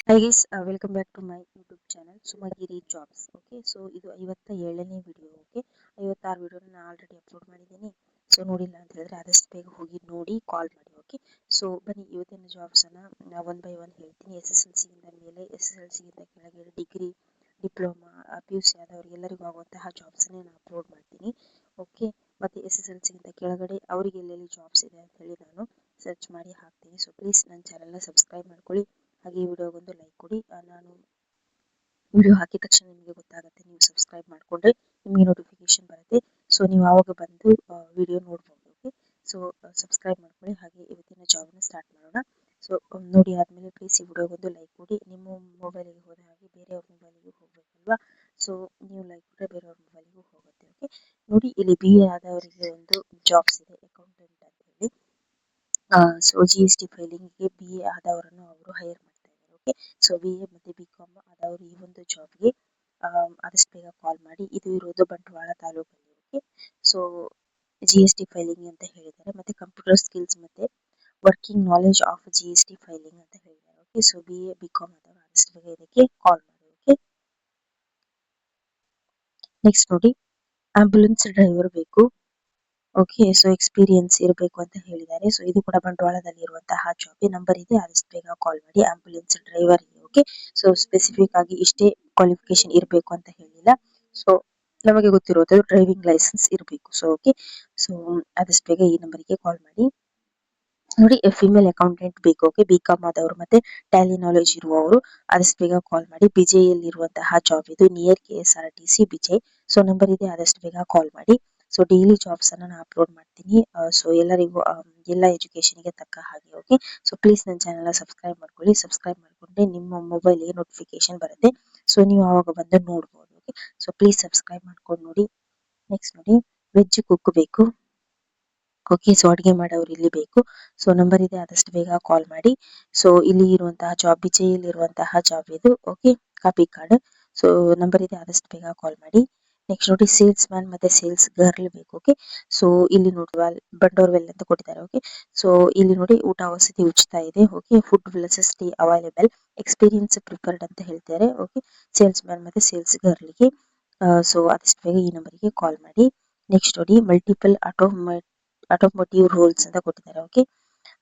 Hi guys, welcome back to my YouTube channel Sumagiri jobs. Okay, so ಇದು 57ನೇ video. Okay, 56 ವಿಡಿಯೋನ ನಾನು already upload ಮಾಡಿದ್ದೀನಿ. ಸೊ ನೋಡಿಲ್ಲ ಅಂತ ಹೇಳಿದ್ರೆ ಆದಷ್ಟು ಬೇಗ ಹೋಗಿ ನೋಡಿ ಕಾಲ್ ಮಾಡಿ. ಓಕೆ, ಸೊ ಬನ್ನಿ ಇವತ್ತಿನ ಜಾಬ್ಸನ್ನು ಒನ್ ಬೈ ಒನ್ ಹೇಳ್ತೀನಿ. ಎಸ್ ಎಸ್ ಎಲ್ ಸಿಗಿಂತ ಮೇಲೆ, ಎಸ್ ಎಸ್ ಎಲ್ ಸಿಗಿಂತ ಕೆಳಗೆ, degree, diploma, P U C ಆದವ್ರಿಗೆ ಎಲ್ಲರಿಗೂ ಆಗುವಂತಹ ಜಾಬ್ಸನ್ನೇ ನಾನು ಅಪ್ಲೋಡ್ ಮಾಡ್ತೀನಿ. ಓಕೆ, ಮತ್ತು ಎಸ್ ಎಸ್ ಎಲ್ ಸಿಗಿಂತ ಕೆಳಗಡೆ ಅವರಿಗೆ ಎಲ್ಲೆಲ್ಲಿ ಜಾಬ್ಸ್ ಇದೆ ಅಂತ ಹೇಳಿ ನಾನು ಸರ್ಚ್ ಮಾಡಿ ಹಾಕ್ತೀನಿ. ಸೊ ಪ್ಲೀಸ್ ನನ್ನ ಚಾನಲ್ನ ಸಬ್ಸ್ಕ್ರೈಬ್ ಮಾಡ್ಕೊಳ್ಳಿ. ಹಾಗೆ ಈ ವಿಡಿಯೋಗೊಂದು ಲೈಕ್ ಕೊಡಿ. ನಾನು ವಿಡಿಯೋ ಹಾಕಿದ ತಕ್ಷಣ ನಿಮಗೆ ಗೊತ್ತಾಗುತ್ತೆ. ನೀವು ಸಬ್ಸ್ಕ್ರೈಬ್ ಮಾಡಿಕೊಂಡ್ರೆ ನಿಮಗೆ ನೋಟಿಫಿಕೇಶನ್ ಬರುತ್ತೆ. ಸೊ ನೀವು ಆವಾಗ ಬಂದು ವಿಡಿಯೋ ನೋಡ್ಬೋದು. ಓಕೆ, ಸೊ ಸಬ್ಸ್ಕ್ರೈಬ್ ಮಾಡ್ಕೊಳ್ಳಿ. ಹಾಗೆ ಇವತ್ತಿನ ಜಾಬ್ನ ಸ್ಟಾರ್ಟ್ ಮಾಡೋಣ. ಸೊ ನೋಡಿ ಆದಮೇಲೆ ಪ್ಲೀಸ್ ಈ ವಿಡಿಯೋಗೊಂದು ಲೈಕ್ ಕೊಡಿ. ನಿಮ್ಮ ಮೊಬೈಲಿಗೆ ಹೋದ ಹಾಗೆ ಬೇರೆಯವ್ರ ಮೊಬೈಲಿಗೂ ಹೋಗಬೇಕಲ್ವಾ. ಸೊ ನೀವು ಲೈಕ್ ಕೊಟ್ಟರೆ ಬೇರೆಯವ್ರ ಮೊಬೈಲಿಗೂ ಹೋಗುತ್ತೆ. ಓಕೆ, ನೋಡಿ ಇಲ್ಲಿ ಬಿ ಎ ಆದವರಿಗೆ ಒಂದು ಜಾಬ್ಸ್ ಇದೆ, ಅಕೌಂಟೆಂಟ್ ಅಂತ ಹೇಳಿ. ಸೊ ಜಿ ಎಸ್ ಟಿ ಫೈಲಿಂಗ್ಗೆ ಬಿ ಎ ಆದವರನ್ನು ಅವರು ಹೈರ್ ಮಾಡ್ತಾ ಇದ್ದಾರೆ. ಓಕೆ, ಸೊ ಬಿ ಎ ಮತ್ತು ಬಿ ಕಾಮ್ ಆದವರು ಈ ಒಂದು ಜಾಬ್ಗೆ ಆದಷ್ಟು ಬೇಗ ಕಾಲ್ ಮಾಡಿ. ಇದು ಇರೋದು ಬಂಟ್ವಾಳ ತಾಲೂಕಲ್ಲಿ. Okay, so G S T filing ಅಂತ ಹೇಳಿದ್ದಾರೆ, ಮತ್ತು ಕಂಪ್ಯೂಟರ್ ಸ್ಕಿಲ್ಸ್ ಮತ್ತು working knowledge of G S T filing ಅಂತ ಹೇಳಿದ್ದಾರೆ. Okay, so B A B com ಆದವರು ಆದಷ್ಟು ಬೇಗ ಇದಕ್ಕೆ ಕಾಲ್ ಮಾಡಿ. ಓಕೆ, ನೆಕ್ಸ್ಟ್ ನೋಡಿ, ಆಂಬ್ಯುಲೆನ್ಸ್ ಡ್ರೈವರ್ ಬೇಕು. ಓಕೆ, ಸೊ ಎಕ್ಸ್ಪೀರಿಯನ್ಸ್ ಇರಬೇಕು ಅಂತ ಹೇಳಿದ್ದಾರೆ. ಸೊ ಇದು ಕೂಡ ಬಂಟ್ವಾಳದಲ್ಲಿ ಇರುವಂತಹ ಜಾಬ್. ನಂಬರ್ ಇದೆ, ಆದಷ್ಟು ಬೇಗ ಕಾಲ್ ಮಾಡಿ. Ambulance driver. Okay, so specific ಆಗಿ ಇಷ್ಟೇ ಕ್ವಾಲಿಫಿಕೇಶನ್ ಇರಬೇಕು ಅಂತ ಹೇಳಿಲ್ಲ. ಸೊ ನಮಗೆ ಗೊತ್ತಿರೋದು ಡ್ರೈವಿಂಗ್ ಲೈಸೆನ್ಸ್ ಇರಬೇಕು. ಸೊ ಓಕೆ, ಸೊ ಆದಷ್ಟು ಬೇಗ ಈ ನಂಬರಿಗೆ ಕಾಲ್ ಮಾಡಿ. ನೋಡಿ, ಫಿಮೇಲ್ ಅಕೌಂಟೆಂಟ್ ಬೇಕು. ಓಕೆ, ಬಿ ಕಾಮ್ ಆದವರು ಮತ್ತೆ ಟ್ಯಾಲಿ ನಾಲೆಜ್ ಇರುವವರು ಆದಷ್ಟು ಬೇಗ ಕಾಲ್ ಮಾಡಿ. ಬಿಜೆಯಲ್ಲಿ ಇರುವಂತಹ ಜಾಬ್ ಇದು, near K S R T C Bejai. So number ಇದೆ, ಆದಷ್ಟು ಬೇಗ ಕಾಲ್ ಮಾಡಿ. ಸೊ ಡೈಲಿ ಜಾಬ್ಸ್ ಅನ್ನ ನಾನು ಅಪ್ಲೋಡ್ ಮಾಡ್ತೀನಿ. ಸೊ ಎಲ್ಲರಿಗೂ ಎಲ್ಲ ಎಜುಕೇಶನ್ಗೆ ತಕ್ಕ ಹಾಗೆ. ಓಕೆ, ಸೊ ಪ್ಲೀಸ್ ನನ್ನ ಚಾನಲ್ನ ಸಬ್ಸ್ಕ್ರೈಬ್ ಮಾಡ್ಕೊಳ್ಳಿ. ಸಬ್ಸ್ಕ್ರೈಬ್ ಮಾಡ್ಕೊಂಡ್ರೆ ನಿಮ್ಮ ಮೊಬೈಲ್ಗೆ ನೋಟಿಫಿಕೇಶನ್ ಬರುತ್ತೆ. ಸೊ ನೀವು ಆವಾಗ ಬಂದು ನೋಡ್ಬೋದು. ಓಕೆ, ಸೊ ಪ್ಲೀಸ್ ಸಬ್ಸ್ಕ್ರೈಬ್ ಮಾಡ್ಕೊಂಡು ನೋಡಿ. ನೆಕ್ಸ್ಟ್ ನೋಡಿ, ವೆಜ್ ಕುಕ್ ಬೇಕು. ಓಕೆ, ಸೊ ಅಡುಗೆ ಮಾಡೋರು ಇಲ್ಲಿ ಬೇಕು. ಸೊ ನಂಬರ್ ಇದೆ, ಆದಷ್ಟು ಬೇಗ ಕಾಲ್ ಮಾಡಿ. ಸೊ ಇಲ್ಲಿ ಇರುವಂತಹ ಜಾಬ್, ಬಿಜೆಯಲ್ಲಿ ಇರುವಂತಹ ಜಾಬ್ ಇದು. Okay, copy card. So number ಇದೆ, ಆದಷ್ಟು ಬೇಗ ಕಾಲ್ ಮಾಡಿ. ನೆಕ್ಸ್ಟ್ ನೋಡಿ, ಸೇಲ್ಸ್ ಮ್ಯಾನ್ ಮತ್ತೆ ಸೇಲ್ಸ್ ಗರ್ಲ್ ಬೇಕು. ಓಕೆ, ಸೊ ಇಲ್ಲಿ ನೋಡಿ ಬಂಡೋರ್ವೆಲ್ ಅಂತ ಕೊಟ್ಟಿದ್ದಾರೆ. ಓಕೆ, ಸೊ ಇಲ್ಲಿ ನೋಡಿ ಊಟ ವಸತಿ ಉಚಿತ ಇದೆ. Okay, food plus stay available, experience preferred ಅಂತ ಹೇಳ್ತಾರೆ. ಓಕೆ, ಸೇಲ್ಸ್ ಮ್ಯಾನ್ ಮತ್ತೆ ಸೇಲ್ಸ್ ಗರ್ಲ್ಗೆ. ಸೊ ಆದಷ್ಟು ಬೇಗ ಈ ನಂಬರಿಗೆ ಕಾಲ್ ಮಾಡಿ. ನೆಕ್ಸ್ಟ್ ನೋಡಿ, ಮಲ್ಟಿಪಲ್ ಆಟೋಮೋಟಿವ್ ರೋಲ್ಸ್ ಅಂತ ಕೊಟ್ಟಿದ್ದಾರೆ. ಓಕೆ,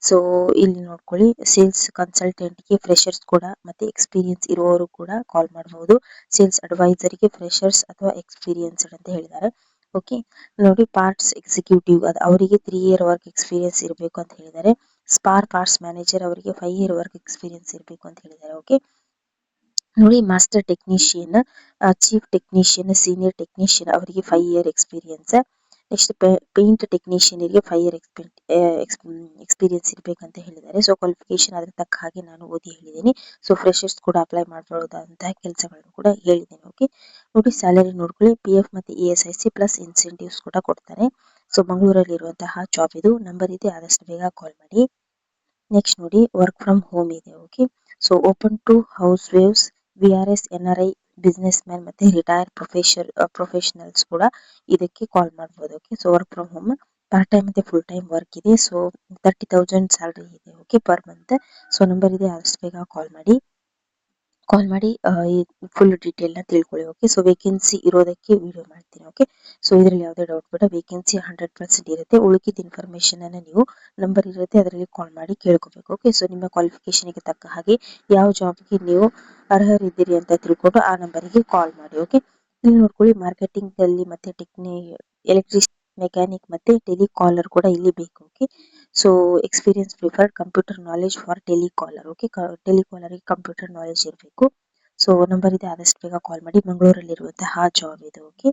ಸೊ ಇಲ್ಲಿ ನೋಡ್ಕೊಳ್ಳಿ, ಸೇಲ್ಸ್ ಕನ್ಸಲ್ಟೆಂಟ್ಗೆ ಫ್ರೆಶರ್ಸ್ ಕೂಡ ಮತ್ತೆ ಎಕ್ಸ್ಪೀರಿಯನ್ಸ್ ಇರುವವರು ಕೂಡ ಕಾಲ್ ಮಾಡಬಹುದು. ಸೇಲ್ಸ್ ಅಡ್ವೈಸರ್ಗೆ ಫ್ರೆಶರ್ಸ್ ಅಥವಾ ಎಕ್ಸ್ಪೀರಿಯನ್ಸ್ಡ್ ಅಂತ ಹೇಳಿದ್ದಾರೆ. ಓಕೆ, ನೋಡಿ, ಪಾರ್ಟ್ಸ್ ಎಕ್ಸಿಕ್ಯೂಟಿವ್ ಅವರಿಗೆ 3 ಇಯರ್ ವರ್ಕ್ ಎಕ್ಸ್ಪೀರಿಯನ್ಸ್ ಇರಬೇಕು ಅಂತ ಹೇಳಿದ್ದಾರೆ. ಸ್ಪಾರ್ ಪಾರ್ಟ್ಸ್ ಮ್ಯಾನೇಜರ್ ಅವರಿಗೆ 5 ಇಯರ್ ವರ್ಕ್ ಎಕ್ಸ್ಪೀರಿಯನ್ಸ್ ಇರಬೇಕು ಅಂತ ಹೇಳಿದ್ದಾರೆ. ಓಕೆ, ನೋಡಿ, master technician, chief technician, senior technician ಅವರಿಗೆ 5 ಇಯರ್ ಎಕ್ಸ್ಪೀರಿಯನ್ಸ್. ನೆಕ್ಸ್ಟ್ ಪೇಂಟ್ ಟೆಕ್ನಿಷಿಯನ್ಗೆ 5 ಇಯರ್ ಎಕ್ಸ್ಪೀರಿಯನ್ಸ್ ಇರಬೇಕಂತ ಹೇಳಿದ್ದಾರೆ. ಸೊ ಕ್ವಾಲಿಫಿಕೇಶನ್ ಅದ್ರ ತಕ್ಕ ಹಾಗೆ ನಾನು ಓದಿ ಹೇಳಿದ್ದೀನಿ. ಸೊ ಫ್ರೆಶರ್ಸ್ ಕೂಡ ಅಪ್ಲೈ ಮಾಡಬಹುದಂತಹ ಕೆಲಸಗಳನ್ನು ಕೂಡ ಹೇಳಿದ್ದೀನಿ. ಓಕೆ, ನೋಡಿ, ಸ್ಯಾಲರಿ ನೋಡ್ಕೊಳ್ಳಿ, ಪಿ ಎಫ್ ಮತ್ತು ESIC ಪ್ಲಸ್ ಇನ್ಸೆಂಟಿವ್ಸ್ ಕೂಡ ಕೊಡ್ತಾರೆ. ಸೊ ಮಂಗಳೂರಲ್ಲಿ ಇರುವಂತಹ ಜಾಬ್ ಇದು. ನಂಬರ್ ಇದೆ, ಆದಷ್ಟು ಬೇಗ ಕಾಲ್ ಮಾಡಿ. ನೆಕ್ಸ್ಟ್ ನೋಡಿ, ವರ್ಕ್ ಫ್ರಮ್ ಹೋಮ್ ಇದೆ. Okay, so open to housewives, VRS, NRI, business man ಮತ್ತೆ ರಿಟೈರ್ ಪ್ರೊಫೆಷನಲ್ಸ್ ಕೂಡ ಇದಕ್ಕೆ ಕಾಲ್ ಮಾಡಬಹುದು. Okay, so work from home, part time ಮತ್ತೆ ಫುಲ್ ಟೈಮ್ ವರ್ಕ್ ಇದೆ. ಸೊ 30,000 ಸ್ಯಾಲರಿ ಇದೆ. Okay, per month. So number ಇದೆ, ಆದಷ್ಟು ಬೇಗ ಕಾಲ್ ಮಾಡಿ. ಫುಲ್ ಡೀಟೇಲ್ನ ತಿಳ್ಕೊಳ್ಳಿ. ಓಕೆ, ಸೊ ವೇಕೆನ್ಸಿ ಇರೋದಕ್ಕೆ ವಿಡಿಯೋ ಮಾಡ್ತೀನಿ. ಓಕೆ, ಸೊ ಇದರಲ್ಲಿ ಯಾವುದೇ ಡೌಟ್ ಬೇಡ, ವೇಕೆನ್ಸಿ 100% ಇರುತ್ತೆ. ಉಳಿಕಿದ ಇನ್ಫಾರ್ಮೇಶನ್ ಅನ್ನ ನೀವು ನಂಬರ್ ಇರುತ್ತೆ ಅದರಲ್ಲಿ ಕಾಲ್ ಮಾಡಿ ಕೇಳ್ಕೋಬೇಕು. ಓಕೆ, ಸೊ ನಿಮ್ಮ ಕ್ವಾಲಿಫಿಕೇಶನ್ಗೆ ತಕ್ಕ ಹಾಗೆ ಯಾವ ಜಾಬ್ಗೆ ನೀವು ಅರ್ಹರಿದ್ದೀರಿ ಅಂತ ತಿಳ್ಕೊಂಡು ಆ ನಂಬರಿಗೆ ಕಾಲ್ ಮಾಡಿ. ಓಕೆ, ಇಲ್ಲಿ ನೋಡ್ಕೊಳ್ಳಿ, ಮಾರ್ಕೆಟಿಂಗ್ ಅಲ್ಲಿ ಮತ್ತೆ ಎಲೆಕ್ಟ್ರಿಷಿಯನ್, ಮೆಕ್ಯಾನಿಕ್ ಮತ್ತೆ ಟೆಲಿಕಾಲರ್ ಕೂಡ ಇಲ್ಲಿ ಬೇಕು. Okay, so experience preferred, computer knowledge for telecaller. Okay, ಟೆಲಿಕಾಲರ್ಗೆ ಕಂಪ್ಯೂಟರ್ ನಾಲೆಜ್ ಇರಬೇಕು. ಸೊ ನಂಬರ್ ಇದೆ, ಆದಷ್ಟು ಬೇಗ ಕಾಲ್ ಮಾಡಿ. ಮಂಗಳೂರಲ್ಲಿರುವಂತಹ ಜಾಬ್ ಇದು. ಓಕೆ,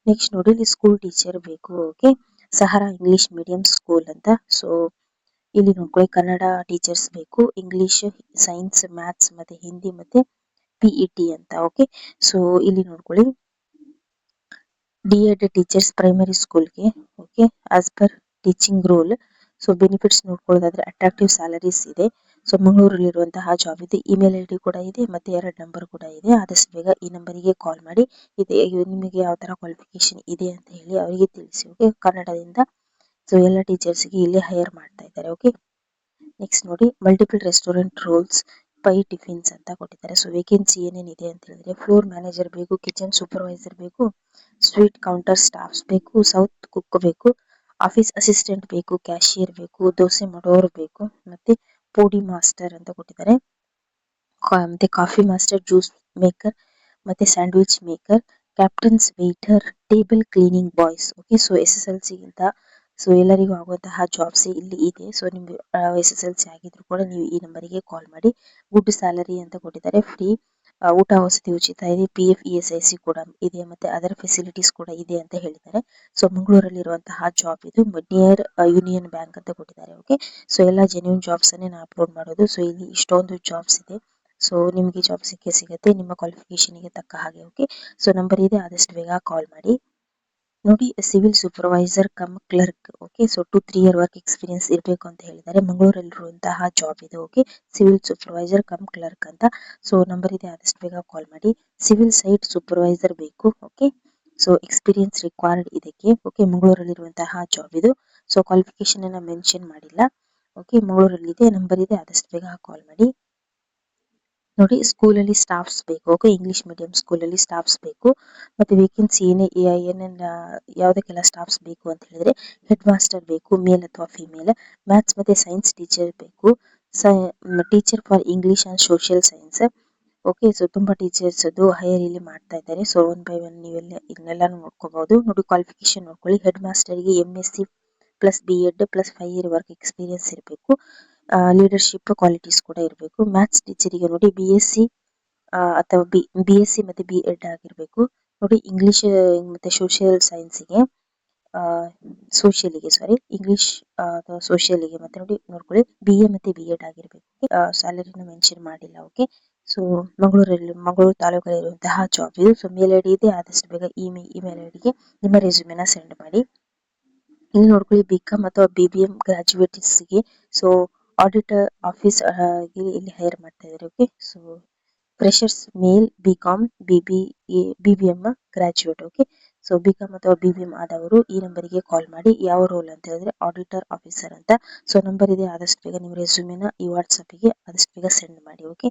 ನೆಕ್ಸ್ಟ್ ನೋಡಿ, ಇಲ್ಲಿ ಸ್ಕೂಲ್ ಟೀಚರ್ ಬೇಕು. Okay, Sahara English medium school ಅಂತ. ಸೊ ಇಲ್ಲಿ ನೋಡ್ಕೊಳ್ಳಿ, ಕನ್ನಡ ಟೀಚರ್ಸ್ ಬೇಕು, ಇಂಗ್ಲಿಷ್, ಸೈನ್ಸ್, ಮ್ಯಾಥ್ಸ್ ಮತ್ತೆ ಹಿಂದಿ ಮತ್ತೆ PET ಅಂತ. ಓಕೆ, ಸೊ ಇಲ್ಲಿ ನೋಡ್ಕೊಳ್ಳಿ, D.Ed ಟೀಚರ್ಸ್ ಪ್ರೈಮರಿ ಸ್ಕೂಲ್ಗೆ. Okay, as per teaching role. So benefits ನೋಡ್ಕೊಳ್ಳೋದಾದ್ರೆ ಅಟ್ರಾಕ್ಟಿವ್ ಸ್ಯಾಲರೀಸ್ ಇದೆ. ಸೊ ಮಂಗಳೂರಲ್ಲಿರುವಂತಹ ಜಾಬ್ ಇದೆ. ಇಮೇಲ್ ID ಕೂಡ ಇದೆ, ಮತ್ತೆ 2 ನಂಬರ್ ಕೂಡ ಇದೆ. ಆದಷ್ಟು ಬೇಗ ಈ ನಂಬರಿಗೆ ಕಾಲ್ ಮಾಡಿ. ನಿಮಗೆ ಯಾವ ತರ ಕ್ವಾಲಿಫಿಕೇಶನ್ ಇದೆ ಅಂತ ಹೇಳಿ ಅವರಿಗೆ ತಿಳಿಸಿ. ಓಕೆ, ಕನ್ನಡದಿಂದ. ಸೊ ಎಲ್ಲ ಟೀಚರ್ಸ್ಗೆ ಇಲ್ಲಿ ಹೈರ್ ಮಾಡ್ತಾ ಇದ್ದಾರೆ. ಓಕೆ, ನೆಕ್ಸ್ಟ್ ನೋಡಿ, multiple restaurant roles, Pai tiffins ಅಂತ ಕೊಟ್ಟಿದ್ದಾರೆ. ಸೊ ವೇಕೆನ್ಸಿ ಏನೇನಿದೆ ಅಂತ ಹೇಳಿದ್ರೆ ಫ್ಲೋರ್ ಮ್ಯಾನೇಜರ್ ಬೇಕು, ಕಿಚನ್ ಸೂಪರ್ವೈಸರ್ ಬೇಕು, ಸ್ವೀಟ್ ಕೌಂಟರ್ ಸ್ಟಾಫ್ಸ್ ಬೇಕು, ಸೌತ್ ಕುಕ್ ಬೇಕು, ಆಫೀಸ್ ಅಸಿಸ್ಟೆಂಟ್ ಬೇಕು, ಕ್ಯಾಶಿಯರ್ ಬೇಕು, ದೋಸೆ ಮಾಡೋರು ಬೇಕು, ಮತ್ತೆ ಪೋಡಿ ಮಾಸ್ಟರ್ ಅಂತ ಕೊಟ್ಟಿದ್ದಾರೆ. ಮತ್ತೆ ಕಾಫಿ ಮಾಸ್ಟರ್, ಜ್ಯೂಸ್ ಮೇಕರ್, ಮತ್ತೆ sandwich maker, captains waiter, table cleaning boys. Okay, so SSLC ಗಿಂತ ಸೊ ಎಲ್ಲರಿಗೂ ಆಗುವಂತಹ ಜಾಬ್ಸ್ ಇಲ್ಲಿ ಇದೆ. ಸೊ ನಿಮ್ಗೆ SSLC ಆಗಿದ್ರು ಕೂಡ ನೀವು ಈ ನಂಬರಿಗೆ ಕಾಲ್ ಮಾಡಿ. ಗುಡ್ ಸ್ಯಾಲರಿ ಅಂತ ಕೊಟ್ಟಿದ್ದಾರೆ. ಫ್ರೀ ಊಟ ವಸತಿ ಉಚಿತ ಇದೆ, PF ESIC ಕೂಡ ಇದೆ, ಮತ್ತೆ ಅದರ್ ಫೆಸಿಲಿಟೀಸ್ ಕೂಡ ಇದೆ ಅಂತ ಹೇಳಿದ್ದಾರೆ. ಸೊ ಮಂಗಳೂರಲ್ಲಿ ಇರುವಂತಹ ಜಾಬ್ ಇದು, ನಿಯರ್ ಯೂನಿಯನ್ ಬ್ಯಾಂಕ್ ಅಂತ ಕೊಟ್ಟಿದ್ದಾರೆ. ಓಕೆ, ಸೊ ಎಲ್ಲ ಜೆನ್ಯೂನ್ ಜಾಬ್ಸ್ ಅನ್ನೇ ನಾ ಅಪ್ಲೋಡ್ ಮಾಡೋದು. ಸೊ ಇಲ್ಲಿ ಇಷ್ಟೊಂದು ಜಾಬ್ಸ್ ಇದೆ. ಸೊ ನಿಮಗೆ ಜಾಬ್ ಸಿಗುತ್ತೆ ನಿಮ್ಮ ಕ್ವಾಲಿಫಿಕೇಶನ್ಗೆ ತಕ್ಕ ಹಾಗೆ. ಓಕೆ, ಸೊ ನಂಬರ್ ಇದೆ, ಆದಷ್ಟು ಬೇಗ ಕಾಲ್ ಮಾಡಿ. ನೋಡಿ, civil supervisor come clerk. Okay, so 2-3 year work experience ಇರಬೇಕು ಅಂತ ಹೇಳಿದ್ದಾರೆ. ಮಂಗಳೂರಲ್ಲಿರುವಂತಹ ಜಾಬ್ ಇದು. Okay, civil supervisor come clerk ಅಂತ. ಸೊ ನಂಬರ್ ಇದೆ, ಆದಷ್ಟು ಬೇಗ ಕಾಲ್ ಮಾಡಿ. ಸಿವಿಲ್ ಸೈಟ್ ಸೂಪರ್ವೈಸರ್ ಬೇಕು. ಓಕೆ, ಸೊ ಎಕ್ಸ್ಪೀರಿಯನ್ಸ್ ರಿಕ್ವೈರ್ಡ್ ಇದಕ್ಕೆ. ಓಕೆ, ಮಂಗಳೂರಲ್ಲಿರುವಂತಹ ಜಾಬ್ ಇದು. ಸೊ ಕ್ವಾಲಿಫಿಕೇಶನ್ ಅನ್ನ ಮೆನ್ಷನ್ ಮಾಡಿಲ್ಲ. ಓಕೆ, ಮಂಗಳೂರಲ್ಲಿದೆ, ನಂಬರ್ ಇದೆ, ಆದಷ್ಟು ಬೇಗ ಕಾಲ್ ಮಾಡಿ. ನೋಡಿ, ಸ್ಕೂಲಲ್ಲಿ ಸ್ಟಾಫ್ಸ್ ಬೇಕು. ಓಕೆ, ಇಂಗ್ಲಿಷ್ ಮೀಡಿಯಂ ಸ್ಕೂಲಲ್ಲಿ ಸ್ಟಾಫ್ಸ್ ಬೇಕು. ಮತ್ತೆ ವೇಕೆನ್ಸಿ ಏನೇನು ಯಾವುದಕ್ಕೆಲ್ಲ ಸ್ಟಾಫ್ಸ್ ಬೇಕು ಅಂತ ಹೇಳಿದ್ರೆ ಹೆಡ್ ಮಾಸ್ಟರ್ ಬೇಕು, ಮೇಲ್ ಅಥವಾ ಫಿಮೇಲ್. ಮ್ಯಾಥ್ಸ್ ಮತ್ತೆ ಸೈನ್ಸ್ ಟೀಚರ್ ಬೇಕು, teacher for English and social science. Okay, so ತುಂಬಾ ಟೀಚರ್ಸ್ ಅದು ಹೈಯರ್ ಇಲ್ಲಿ ಮಾಡ್ತಾ ಇದ್ದಾರೆ. ಸೊ 1 by 1 ನೀವೆಲ್ಲ ಇದನ್ನೆಲ್ಲ ನೋಡ್ಕೋಬಹುದು. ನೋಡಿ, ಕ್ವಾಲಿಫಿಕೇಶನ್ ನೋಡ್ಕೊಳ್ಳಿ. ಹೆಡ್ ಮಾಸ್ಟರ್ಗೆ MSc plus B.Ed plus 5 year work experience ಇರಬೇಕು. ಲೀಡರ್ಶಿಪ್ ಕ್ವಾಲಿಟೀಸ್ ಕೂಡ ಇರಬೇಕು. ಮ್ಯಾಥ್ಸ್ ಟೀಚರಿಗೆ ನೋಡಿ BSc ಅಥವಾ BSc ಮತ್ತೆ B.Ed ಆಗಿರಬೇಕು. ನೋಡಿ, ಇಂಗ್ಲಿಷ್ ಮತ್ತೆ ಸೋಷಿಯಲ್ ಸೈನ್ಸ್ಗೆ ಸೋಷಿಯಲಿಗೆ ಇಂಗ್ಲಿಷ್ ಅಥವಾ ಸೋಷಿಯಲಿಗೆ ಮತ್ತೆ ನೋಡ್ಕೊಳ್ಳಿ BA ಮತ್ತೆ B.Ed ಆಗಿರಬೇಕು. ಸ್ಯಾಲರಿನ ಮೆನ್ಷನ್ ಮಾಡಿಲ್ಲ. ಓಕೆ, ಸೊ ಮಂಗಳೂರು ತಾಲೂಕಲ್ಲಿ ಇರುವಂತಹ ಜಾಬ್ ಇದು. ಸೊ ಮೇಲ್ ಐಡಿ ಇದೆ, ಆದಷ್ಟು ಬೇಗ ಇಮೇಲ್ ಐಡಿಗೆ ನಿಮ್ಮ ರೆಸ್ಯೂಮೆನ ಸೆಂಡ್ ಮಾಡಿ. ಇಲ್ಲಿ ನೋಡ್ಕೊಳ್ಳಿ, BCom ಅಥವಾ BBM ಗ್ರಾಜುಯೇಟ್ಸ್ಗೆ ಸೊ ಆಡಿಟರ್ ಆಫೀಸ್ ಇಲ್ಲಿ ಹೈರ್ ಮಾಡ್ತಾ ಇದ್ದಾರೆ. ಓಕೆ, ಸೊ ಫ್ರೆಶರ್ಸ್ ಮೇಲ್ BCom BBM graduate. Okay, so BCom ಅಥವಾ BBM ಆದವರು ಈ ನಂಬರಿಗೆ ಕಾಲ್ ಮಾಡಿ. ಯಾವ ರೋಲ್ ಅಂತ ಹೇಳಿದ್ರೆ ಆಡಿಟರ್ ಆಫೀಸರ್ ಅಂತ. ಸೊ ನಂಬರ್ ಇದೆ, ಆದಷ್ಟು ಬೇಗ ನಿಮ್ಮ ರೆಸ್ಯೂಮೆನ ಈ ವಾಟ್ಸಪ್ಗೆ ಆದಷ್ಟು ಬೇಗ ಸೆಂಡ್ ಮಾಡಿ. ಓಕೆ,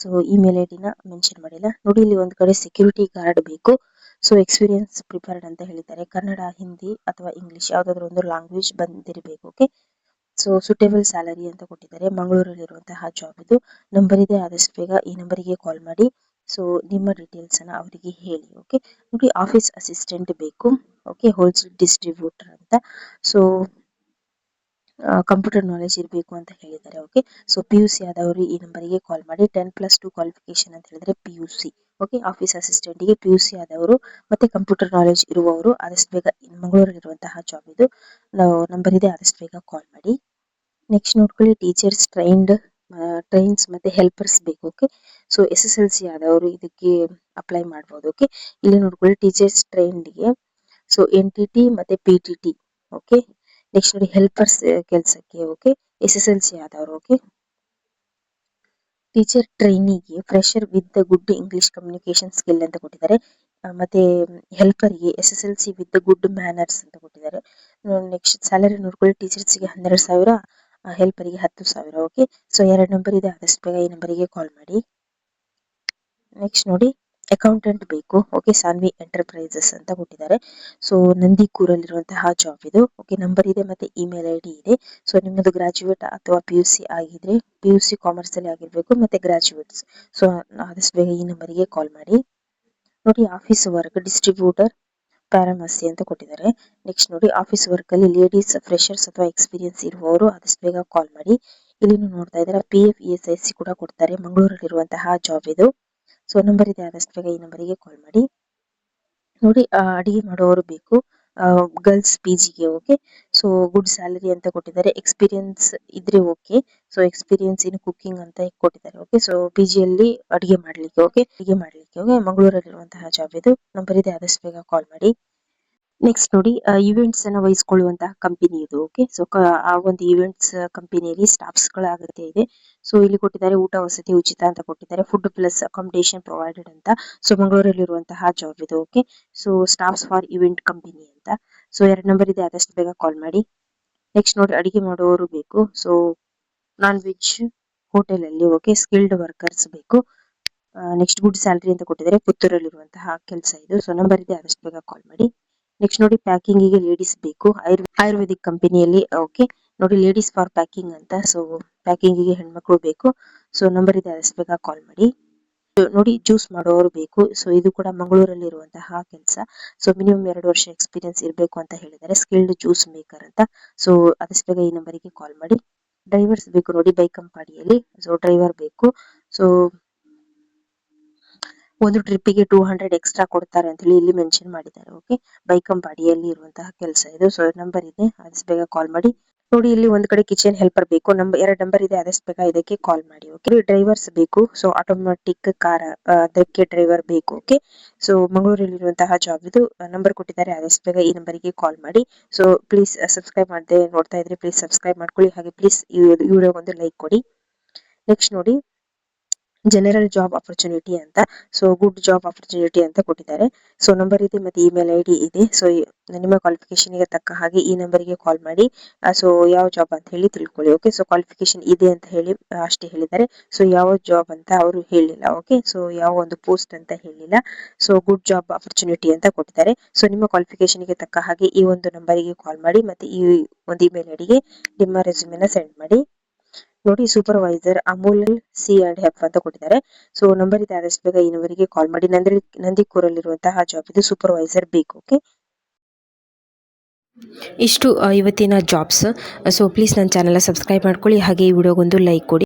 ಸೊ ಇಮೇಲ್ ಐಡಿನ ಮೆನ್ಷನ್ ಮಾಡಿಲ್ಲ. ನೋಡಿ, ಇಲ್ಲಿ ಒಂದು ಕಡೆ ಸೆಕ್ಯೂರಿಟಿ ಗಾರ್ಡ್ ಬೇಕು. ಸೊ ಎಕ್ಸ್ಪೀರಿಯನ್ಸ್ ಪ್ರಿಪೇರ್ಡ್ ಅಂತ ಹೇಳಿದ್ದಾರೆ. ಕನ್ನಡ, ಹಿಂದಿ ಅಥವಾ ಇಂಗ್ಲಿಷ್ ಯಾವ್ದಾದ್ರು ಒಂದು ಲ್ಯಾಂಗ್ವೇಜ್ ಬಂದಿರಬೇಕು. ಓಕೆ, ಸೊ ಸೂಟೇಬಲ್ ಸ್ಯಾಲರಿ ಅಂತ ಕೊಟ್ಟಿದ್ದಾರೆ. ಮಂಗಳೂರಲ್ಲಿರುವಂತಹ ಜಾಬ್ ಇದು. ನಂಬರ್ ಇದೆ, ಆದಷ್ಟು ಬೇಗ ಈ ನಂಬರಿಗೆ ಕಾಲ್ ಮಾಡಿ. ಸೊ ನಿಮ್ಮ ಡೀಟೇಲ್ಸ್ ಅನ್ನ ಅವರಿಗೆ ಹೇಳಿ. ಓಕೆ, ನೋಡಿ, ಆಫೀಸ್ ಅಸಿಸ್ಟೆಂಟ್ ಬೇಕು. ಓಕೆ, ಹೋಲ್ಸೇಲ್ ಡಿಸ್ಟ್ರಿಬ್ಯೂಟರ್ ಅಂತ. ಸೊ ಕಂಪ್ಯೂಟರ್ ನಾಲೆಜ್ ಇರಬೇಕು ಅಂತ ಹೇಳಿದ್ದಾರೆ. ಓಕೆ, ಸೊ PUC ಆದವರು ಈ ನಂಬರಿಗೆ ಕಾಲ್ ಮಾಡಿ. 10+2 ಕ್ವಾಲಿಫಿಕೇಶನ್ ಅಂತ ಹೇಳಿದ್ರೆ PUC. ಓಕೆ, ಆಫೀಸ್ ಅಸಿಸ್ಟೆಂಟ್ಗೆ PUC ಆದವರು ಮತ್ತೆ ಕಂಪ್ಯೂಟರ್ ನಾಲೆಜ್ ಇರುವವರು ಆದಷ್ಟು ಬೇಗ ಮಂಗಳೂರಲ್ಲಿರುವಂತಹ ಜಾಬ್ ಇದು. ನಂಬರ್ ಇದೆ, ಆದಷ್ಟು ಬೇಗ ಕಾಲ್ ಮಾಡಿ. ನೆಕ್ಸ್ಟ್ ನೋಡ್ಕೊಳ್ಳಿ, ಟೀಚರ್ಸ್ ಟ್ರೈನ್ಸ್ ಮತ್ತೆ ಹೆಲ್ಪರ್ಸ್ ಬೇಕು. ಓಕೆ, ಸೊ SSLC ಆದವರು ಇದಕ್ಕೆ ಅಪ್ಲೈ ಮಾಡಬಹುದು. ಓಕೆ, ಇಲ್ಲಿ ನೋಡ್ಕೊಳ್ಳಿ, ಟೀಚರ್ಸ್ ಟ್ರೈನ್ಡ್ಗೆ ಸೊ NTT ಮತ್ತೆ PTT. ಓಕೆ, ನೆಕ್ಸ್ಟ್ ನೋಡಿ, ಹೆಲ್ಪರ್ಸ್ ಕೆಲಸಕ್ಕೆ. ಓಕೆ, SSLC ಆದವರು. ಓಕೆ, ಟೀಚರ್ ಟ್ರೈನಿಗೆ fresher with good English communication skill ಅಂತ ಕೊಟ್ಟಿದ್ದಾರೆ. ಮತ್ತೆ ಹೆಲ್ಪರ್ಗೆ SSLC ವಿತ್ ಗುಡ್ ಮ್ಯಾನರ್ಸ್ ಅಂತ ಕೊಟ್ಟಿದ್ದಾರೆ. ನೆಕ್ಸ್ಟ್ ಸ್ಯಾಲರಿ ನೋಡ್ಕೊಳ್ಳಿ, ಟೀಚರ್ಸ್ಗೆ 12,000, ಹೆಲ್ಪರ್ಗೆ 10,000. ಓಕೆ, ಸೊ 2 ನಂಬರ್ ಇದೆ, ಆದಷ್ಟು ಬೇಗ ಈ ನಂಬರಿಗೆ ಕಾಲ್ ಮಾಡಿ. ನೆಕ್ಸ್ಟ್ ನೋಡಿ, ಅಕೌಂಟೆಂಟ್ ಬೇಕು. ಓಕೆ, ಸಾನ್ವಿ ಎಂಟರ್ಪ್ರೈಸಸ್ ಅಂತ ಕೊಟ್ಟಿದ್ದಾರೆ. ಸೊ ನಂದಿಕೂರಲ್ಲಿರುವಂತಹ ಜಾಬ್ ಇದು. ಓಕೆ, ನಂಬರ್ ಇದೆ ಮತ್ತೆ ಇಮೇಲ್ ಐಡಿ ಇದೆ. ಸೊ ನಿಮ್ಮದು ಗ್ರಾಜುಯೇಟ್ ಅಥವಾ PUC ಆಗಿದ್ರೆ PUC ಕಾಮರ್ಸ್ ಅಲ್ಲಿ ಆಗಿರ್ಬೇಕು ಮತ್ತೆ ಗ್ರಾಜುಯೇಟ್ಸ್. ಸೊ ಆದಷ್ಟು ಬೇಗ ಈ ನಂಬರಿಗೆ ಕಾಲ್ ಮಾಡಿ. ನೋಡಿ, ಆಫೀಸ್ ವರ್ಕ್ ಡಿಸ್ಟ್ರಿಬ್ಯೂಟರ್ ಪ್ಯಾರಾಮಸಿ ಅಂತ ಕೊಟ್ಟಿದ್ದಾರೆ. ನೆಕ್ಸ್ಟ್ ನೋಡಿ, ಆಫೀಸ್ ವರ್ಕ್ ಅಲ್ಲಿ ಲೇಡೀಸ್ ಫ್ರೆಶರ್ಸ್ ಅಥವಾ ಎಕ್ಸ್ಪೀರಿಯನ್ಸ್ ಇರುವವರು ಆದಷ್ಟು ಬೇಗ ಕಾಲ್ ಮಾಡಿ. ಇಲ್ಲಿ ನೋಡ್ತಾ ಇದ್ದಾರೆ PF ESIC ಕೂಡ ಕೊಡ್ತಾರೆ. ಮಂಗಳೂರಲ್ಲಿರುವಂತಹ ಜಾಬ್ ಇದು. ಸೊ ನಂಬರ್ ಇದೆ, ಆದಷ್ಟು ಬೇಗ ಈ ನಂಬರಿಗೆ ಕಾಲ್ ಮಾಡಿ. ನೋಡಿ, ಅಡಿಗೆ ಮಾಡೋರು ಬೇಕು, ಗರ್ಲ್ಸ್ PGಗೆ. ಓಕೆ, ಸೊ ಗುಡ್ ಸ್ಯಾಲರಿ ಅಂತ ಕೊಟ್ಟಿದ್ದಾರೆ. ಎಕ್ಸ್ಪೀರಿಯನ್ಸ್ ಇದ್ರೆ okay, so experience in cooking ಅಂತ ಕೊಟ್ಟಿದ್ದಾರೆ. ಓಕೆ, ಸೊ PGಯಲ್ಲಿ ಅಡಿಗೆ ಮಾಡ್ಲಿಕ್ಕೆ. ಓಕೆ, ಮಂಗಳೂರಲ್ಲಿರುವಂತಹ ಜಾಬ್ ಇದು. ನಂಬರ್ ಇದೆ, ಆದಷ್ಟು ಬೇಗ ಕಾಲ್ ಮಾಡಿ. ನೆಕ್ಸ್ಟ್ ನೋಡಿ, ಇವೆಂಟ್ಸ್ ಅನ್ನ ವಹಿಸ್ಕೊಳ್ಳುವಂತಹ ಕಂಪನಿ ಇದು. ಓಕೆ, ಸೊ ಆ ಒಂದು ಇವೆಂಟ್ಸ್ ಕಂಪನಿಯಲ್ಲಿ ಸ್ಟಾಫ್ಸ್ ಗಳ ಅಗತ್ಯ ಇದೆ. ಸೊ ಇಲ್ಲಿ ಕೊಟ್ಟಿದ್ದಾರೆ, ಊಟ ವಸತಿ ಉಚಿತ ಅಂತ ಕೊಟ್ಟಿದ್ದಾರೆ. ಫುಡ್ ಪ್ಲಸ್ ಅಕಾಮಿಡೇಷನ್ ಪ್ರೊವೈಡೆಡ್ ಅಂತ. ಸೊ ಮಂಗಳೂರಲ್ಲಿರುವಂತಹ ಜಾಬ್ ಇದು. Okay, so staffs for event company ಅಂತ. ಸೊ 2 ನಂಬರ್ ಇದೆ, ಆದಷ್ಟು ಬೇಗ ಕಾಲ್ ಮಾಡಿ. ನೆಕ್ಸ್ಟ್ ನೋಡಿ, ಅಡಿಗೆ ಮಾಡುವವರು ಬೇಕು. ಸೊ ನಾನ್ ವೆಜ್ ಹೋಟೆಲ್ ಅಲ್ಲಿ. ಓಕೆ, ಸ್ಕಿಲ್ಡ್ ವರ್ಕರ್ಸ್ ಬೇಕು. ನೆಕ್ಸ್ಟ್ ಗುಡ್ ಸ್ಯಾಲರಿ ಅಂತ ಕೊಟ್ಟಿದ್ದಾರೆ. ಪುತ್ತೂರಲ್ಲಿರುವಂತಹ ಕೆಲಸ ಇದು. ಸೊ ನಂಬರ್ ಇದೆ, ಆದಷ್ಟು ಬೇಗ ಕಾಲ್ ಮಾಡಿ. ನೆಕ್ಸ್ಟ್ ನೋಡಿ, ಪ್ಯಾಕಿಂಗ್ ಗೆ ಲೇಡೀಸ್ ಬೇಕು. ಆಯುರ್ವೇದಿಕ್ ಕಂಪನಿಯಲ್ಲಿ. ಓಕೆ, ನೋಡಿ ಲೇಡೀಸ್ ಫಾರ್ ಪ್ಯಾಕಿಂಗ್ ಅಂತ. ಸೊ ಪ್ಯಾಕಿಂಗ್ ಗೆ ಹೆಣ್ಮಕ್ಳು ಬೇಕು. ಸೊ ನಂಬರ್ ಇದೆ, ಆದಷ್ಟು ಬೇಗ ಕಾಲ್ ಮಾಡಿ. ನೋಡಿ, ಜ್ಯೂಸ್ ಮಾಡೋರು ಬೇಕು. ಸೊ ಇದು ಕೂಡ ಮಂಗಳೂರಲ್ಲಿ ಇರುವಂತಹ ಕೆಲಸ. ಸೊ ಮಿನಿಮಮ್ 2 ವರ್ಷ ಎಕ್ಸ್ಪೀರಿಯನ್ಸ್ ಇರಬೇಕು ಅಂತ ಹೇಳಿದ್ದಾರೆ. ಸ್ಕಿಲ್ಡ್ ಜ್ಯೂಸ್ ಮೇಕರ್ ಅಂತ. ಸೊ ಆದಷ್ಟು ಬೇಗ ಈ ನಂಬರಿಗೆ ಕಾಲ್ ಮಾಡಿ. ಡ್ರೈವರ್ಸ್ ಬೇಕು ನೋಡಿ, ಬೈಕ್ ಕಂಪನಿಯಲ್ಲಿ. ಸೊ ಡ್ರೈವರ್ ಬೇಕು. ಸೊ ಒಂದು ಟ್ರಿಪ್ಪಿಗೆ 200 ಎಕ್ಸ್ಟ್ರಾ ಕೊಡ್ತಾರೆ ಅಂತ ಹೇಳಿ ಇಲ್ಲಿ ಮೆನ್ಷನ್ ಮಾಡಿದ್ದಾರೆ. ಓಕೆ, ಬೈಕ್ ಬಾಡಿಯಲ್ಲಿ ಇರುವಂತಹ ಕೆಲಸ ಇದು. ಸೊ ನಂಬರ್ ಇದೆ, ಆದಷ್ಟು ಬೇಗ ಕಾಲ್ ಮಾಡಿ. ನೋಡಿ, ಇಲ್ಲಿ ಒಂದ್ ಕಡೆ ಕಿಚನ್ ಹೆಲ್ಪರ್ ಬೇಕು. 2 ನಂಬರ್ ಇದೆ, ಆದಷ್ಟು ಬೇಗ ಇದಕ್ಕೆ ಕಾಲ್ ಮಾಡಿ. ಓಕೆ, ಡ್ರೈವರ್ಸ್ ಬೇಕು. ಸೊ ಆಟೋಮೆಟಿಕ್ ಕಾರ್ ಅದಕ್ಕೆ ಡ್ರೈವರ್ ಬೇಕು. ಓಕೆ, ಸೊ ಮಂಗಳೂರಲ್ಲಿರುವಂತಹ ಜಾಬ್ ಇದು. ನಂಬರ್ ಕೊಟ್ಟಿದ್ದಾರೆ, ಆದಷ್ಟು ಬೇಗ ಈ ನಂಬರಿಗೆ ಕಾಲ್ ಮಾಡಿ. ಸೊ ಪ್ಲೀಸ್ ಸಬ್ಸ್ಕ್ರೈಬ್ ಮಾಡದೆ ನೋಡ್ತಾ ಇದ್ರೆ ಪ್ಲೀಸ್ ಸಬ್ಸ್ಕ್ರೈಬ್ ಮಾಡ್ಕೊಳ್ಳಿ. ಹಾಗೆ ಪ್ಲೀಸ್ ಈ ವಿಡಿಯೋಗೊಂದು ಲೈಕ್ ಕೊಡಿ. ನೆಕ್ಸ್ಟ್ ನೋಡಿ, ಜನರಲ್ ಜಾಬ್ ಆಪರ್ಚುನಿಟಿ ಅಂತ. ಸೊ ಗುಡ್ ಜಾಬ್ ಆಪರ್ಚುನಿಟಿ ಅಂತ ಕೊಟ್ಟಿದ್ದಾರೆ. ಸೊ ನಂಬರ್ ಇದೆ ಮತ್ತೆ ಇಮೇಲ್ ಐಡಿ ಇದೆ. ಸೊ ನಿಮ್ಮ ಕ್ವಾಲಿಫಿಕೇಶನ್ ಗೆ ತಕ್ಕ ಹಾಗೆ ಈ ನಂಬರಿಗೆ ಕಾಲ್ ಮಾಡಿ. ಸೊ ಯಾವ ಜಾಬ್ ಅಂತ ಹೇಳಿ ತಿಳ್ಕೊಳ್ಳಿ. ಓಕೆ, ಸೊ ಕ್ವಾಲಿಫಿಕೇಶನ್ ಇದೆ ಅಂತ ಹೇಳಿ ಅಷ್ಟೇ ಹೇಳಿದ್ದಾರೆ. ಸೊ ಯಾವ ಜಾಬ್ ಅಂತ ಅವರು ಹೇಳಿಲ್ಲ. ಓಕೆ, ಸೊ ಯಾವ ಒಂದು ಪೋಸ್ಟ್ ಅಂತ ಹೇಳಿಲ್ಲ. ಸೊ ಗುಡ್ ಜಾಬ್ ಆಪರ್ಚುನಿಟಿ ಅಂತ ಕೊಟ್ಟಿದ್ದಾರೆ. ಸೊ ನಿಮ್ಮ ಕ್ವಾಲಿಫಿಕೇಶನ್ ಗೆ ತಕ್ಕ ಹಾಗೆ ಈ ಒಂದು ನಂಬರಿಗೆ ಕಾಲ್ ಮಾಡಿ ಮತ್ತೆ ಈ ಒಂದು ಇಮೇಲ್ ಐಡಿಗೆ ನಿಮ್ಮ ರೆಸ್ಯೂಮೆನ ಸೆಂಡ್ ಮಾಡಿ. ನೋಡಿ, ಸೂಪರ್ವೈಸರ್ ಅಮೂಲ್ C&F ಅಂತ ಕೊಟ್ಟಿದ್ದಾರೆ. ಸೊ ನಂಬರ್ ಇದೆ, ಆದಷ್ಟು ಬೇಗ ಈ ನಂಬರಿಗೆ ಕಾಲ್ ಮಾಡಿ. ನಂದಿಕೂರಲ್ಲಿರುವಂತಹ ಜಾಬ್ ಇದು. ಸೂಪರ್ವೈಸರ್ ಬೇಕು. ಓಕೆ, ಇಷ್ಟು ಇವತ್ತಿನ ಜಾಬ್ಸ್. ಸೊ ಪ್ಲೀಸ್ ನನ್ನ ಚಾನಲ್ ಸಬ್ಸ್ಕ್ರೈಬ್ ಮಾಡ್ಕೊಳ್ಳಿ. ಹಾಗೆ ಈ ವಿಡಿಯೋಗೊಂದು ಲೈಕ್ ಕೊಡಿ.